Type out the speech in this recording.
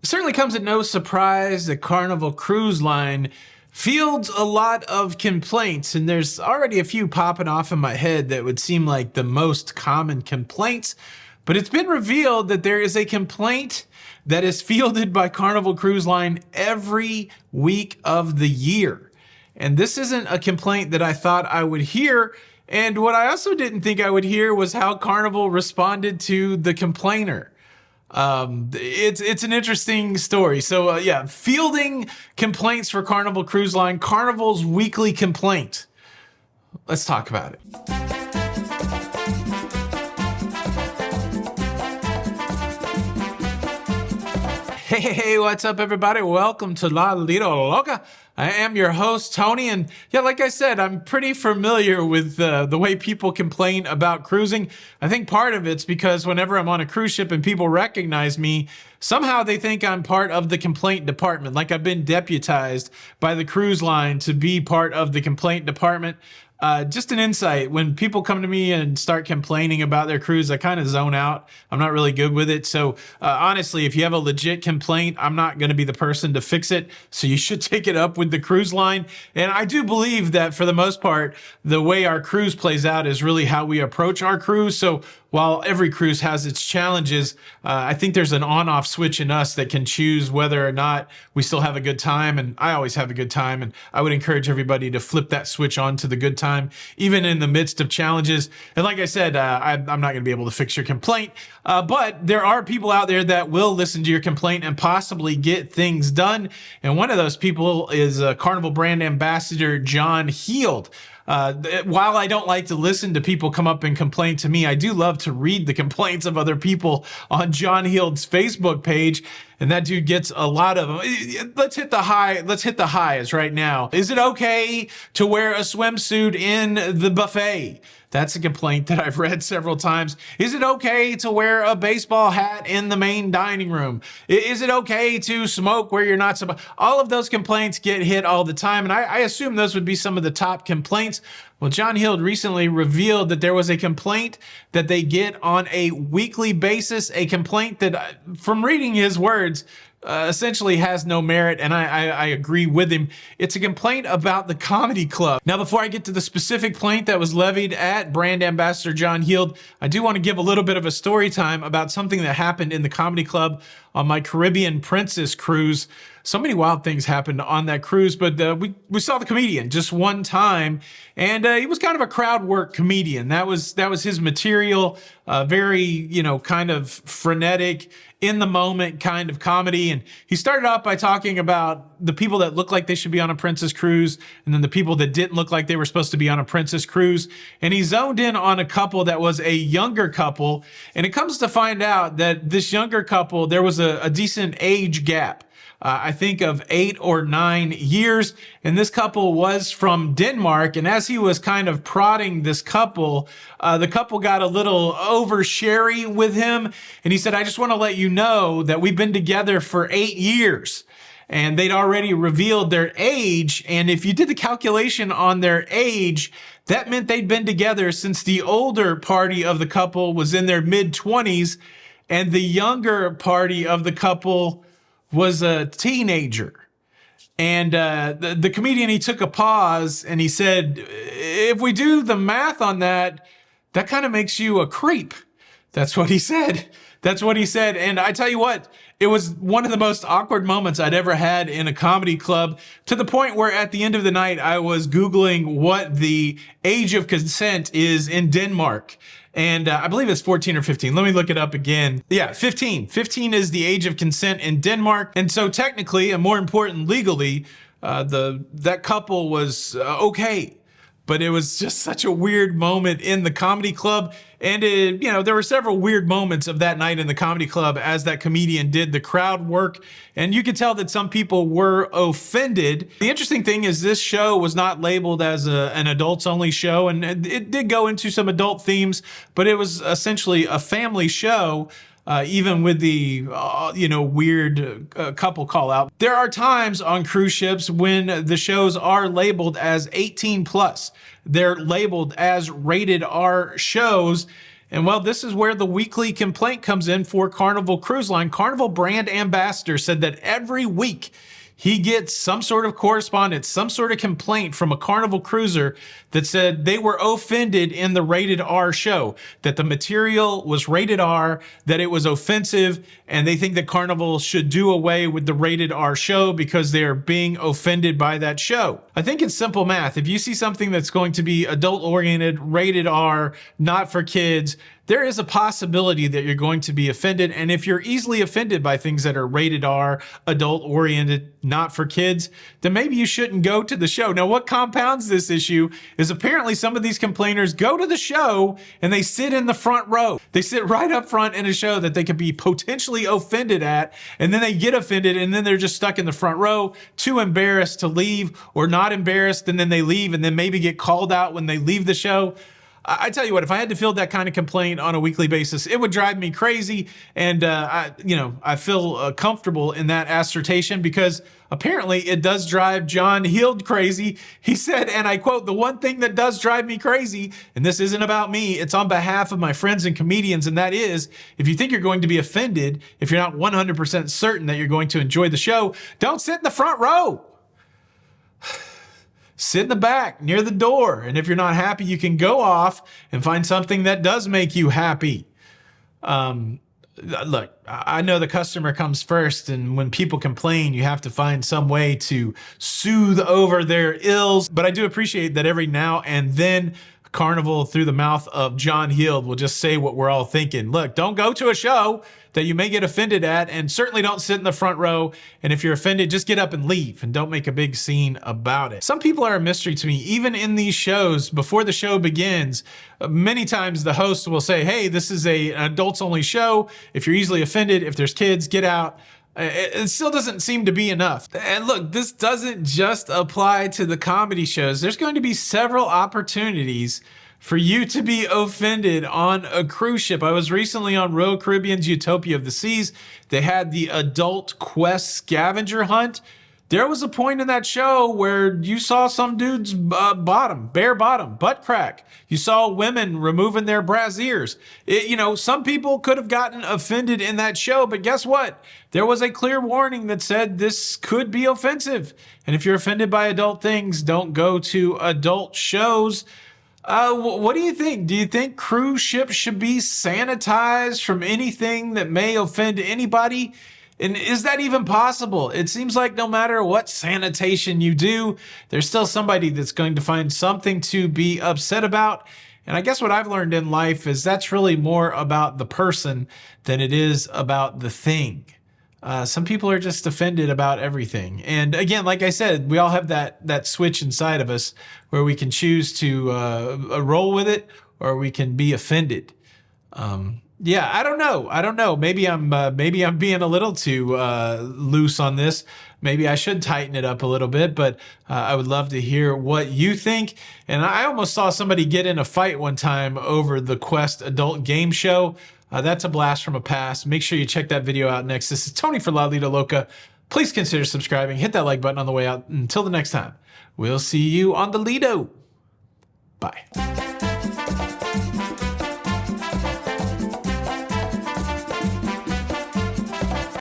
certainly comes at no surprise that Carnival Cruise Line fields a lot of complaints, and there's already a few popping off in my head that would seem like the most common complaints. But it's been revealed that there is a complaint that is fielded by Carnival Cruise Line every week of the year. And this isn't a complaint that I thought I would hear. And what I also didn't think I would hear was how Carnival responded to the complainer. It's an interesting story. So yeah, fielding complaints for Carnival Cruise Line, Carnival's weekly complaint. Let's talk about it. Hey, what's up, everybody? Welcome to La Lido Loca. I am your host, Tony, and yeah, like I said, I'm pretty familiar with the way people complain about cruising. I think part of it's because whenever I'm on a cruise ship and people recognize me, somehow they think I'm part of the complaint department, like I've been deputized by the cruise line to be part of the complaint department. Just an insight, when people come to me and start complaining about their cruise, I kind of zone out. I'm not really good with it. So honestly, if you have a legit complaint, I'm not going to be the person to fix it. So you should take it up with the cruise line. And I do believe that for the most part, the way our cruise plays out is really how we approach our cruise. So while every cruise has its challenges, I think there's an on-off switch in us that can choose whether or not we still have a good time. And I always have a good time. And I would encourage everybody to flip that switch on to the good time, even in the midst of challenges. And like I said, I'm not going to be able to fix your complaint, but there are people out there that will listen to your complaint and possibly get things done. And one of those people is Carnival brand ambassador John Heald. While I don't like to listen to people come up and complain to me, I do love to read the complaints of other people on John Heald's Facebook page. And that dude gets a lot of them. Let's hit the highs right now. Is it okay to wear a swimsuit in the buffet? That's a complaint that I've read several times. Is it okay to wear a baseball hat in the main dining room? Is it okay to smoke where you're not supposed? All of those complaints get hit all the time, and I assume those would be some of the top complaints. Well, John Heald recently revealed that there was a complaint that they get on a weekly basis, a complaint that, from reading his words, essentially has no merit, and I agree with him. It's a complaint about the comedy club. Now, before I get to the specific complaint that was levied at brand ambassador John Heald, I do want to give a little bit of a story time about something that happened in the comedy club on my Caribbean Princess cruise. So many wild things happened on that cruise, but we saw the comedian just one time, and he was kind of a crowd work comedian. That was his material, very, kind of frenetic, in the moment kind of comedy. And he started off by talking about the people that look like they should be on a princess cruise, and then the people that didn't look like they were supposed to be on a princess cruise. And he zoned in on a couple that was a younger couple. And it comes to find out that this younger couple, there was a decent age gap. I think of 8 or 9 years. And this couple was from Denmark. And as he was kind of prodding this couple, the couple got a little oversharey with him. And he said, I just want to let you know that we've been together for 8 years. And they'd already revealed their age. And if you did the calculation on their age, that meant they'd been together since the older party of the couple was in their mid-20s. And the younger party of the couple was a teenager. And the comedian, he took a pause and he said, if we do the math on that, that kind of makes you a creep. That's what he said. That's what he said. And I tell you what, it was one of the most awkward moments I'd ever had in a comedy club, to the point where at the end of the night, I was Googling what the age of consent is in Denmark. And I believe it's 14 or 15. Let me look it up again. Yeah, 15. 15 is the age of consent in Denmark. And so technically, and more important, legally, that couple was okay. But it was just such a weird moment in the comedy club. And there were several weird moments of that night in the comedy club as that comedian did the crowd work. And you could tell that some people were offended. The interesting thing is this show was not labeled as an adults only show. And it did go into some adult themes, but it was essentially a family show. Even with the, weird couple call out. There are times on cruise ships when the shows are labeled as 18 plus. They're labeled as rated R shows. And well, this is where the weekly complaint comes in for Carnival Cruise Line. Carnival brand ambassador said that every week he gets some sort of correspondence, some sort of complaint from a Carnival cruiser that said they were offended in the rated R show, that the material was rated R, that it was offensive, and they think that Carnival should do away with the rated R show because they're being offended by that show. I think it's simple math. If you see something that's going to be adult-oriented, rated R, not for kids, there is a possibility that you're going to be offended. And if you're easily offended by things that are rated R, adult-oriented, not for kids, then maybe you shouldn't go to the show. Now, what compounds this issue is apparently some of these complainers go to the show and they sit in the front row. They sit right up front in a show that they could be potentially offended at, and then they get offended, and then they're just stuck in the front row, too embarrassed to leave, or not embarrassed, and then they leave and then maybe get called out when they leave the show. I tell you what, if I had to field that kind of complaint on a weekly basis, it would drive me crazy. And I feel comfortable in that assertion because apparently it does drive John Heald crazy. He said, and I quote, "The one thing that does drive me crazy, and this isn't about me, it's on behalf of my friends and comedians, and that is, if you think you're going to be offended, if you're not 100% certain that you're going to enjoy the show, don't sit in the front row. Sit in the back near the door. And if you're not happy, you can go off and find something that does make you happy." Look, I know the customer comes first, and when people complain, you have to find some way to soothe over their ills. But I do appreciate that every now and then Carnival, through the mouth of John Heald, will just say what we're all thinking. Look, don't go to a show that you may get offended at, and certainly don't sit in the front row. And if you're offended, just get up and leave and don't make a big scene about it. Some people are a mystery to me. Even in these shows, before the show begins, many times the host will say, "Hey, this is an adults only show. If you're easily offended, if there's kids, get out." It still doesn't seem to be enough. And look, this doesn't just apply to the comedy shows. There's going to be several opportunities for you to be offended on a cruise ship. I was recently on Royal Caribbean's Utopia of the Seas. They had the adult quest scavenger hunt. There was a point in that show where you saw some dude's bare bottom, butt crack. You saw women removing their brassieres. Some people could have gotten offended in that show, but guess what? There was a clear warning that said this could be offensive. And if you're offended by adult things, don't go to adult shows. What do you think? Do you think cruise ships should be sanitized from anything that may offend anybody? And is that even possible? It seems like no matter what sanitation you do, there's still somebody that's going to find something to be upset about. And I guess what I've learned in life is that's really more about the person than it is about the thing. Some people are just offended about everything. And again, like I said, we all have that switch inside of us where we can choose to roll with it, or we can be offended. Yeah, I don't know. Maybe I'm being a little too loose on this. Maybe I should tighten it up a little bit, but I would love to hear what you think. And I almost saw somebody get in a fight one time over the Quest adult game show. That's a blast from a past. Make sure you check that video out next. This is Tony for La Vida Loca. Please consider subscribing. Hit that like button on the way out. Until the next time, we'll see you on the Lido. Bye.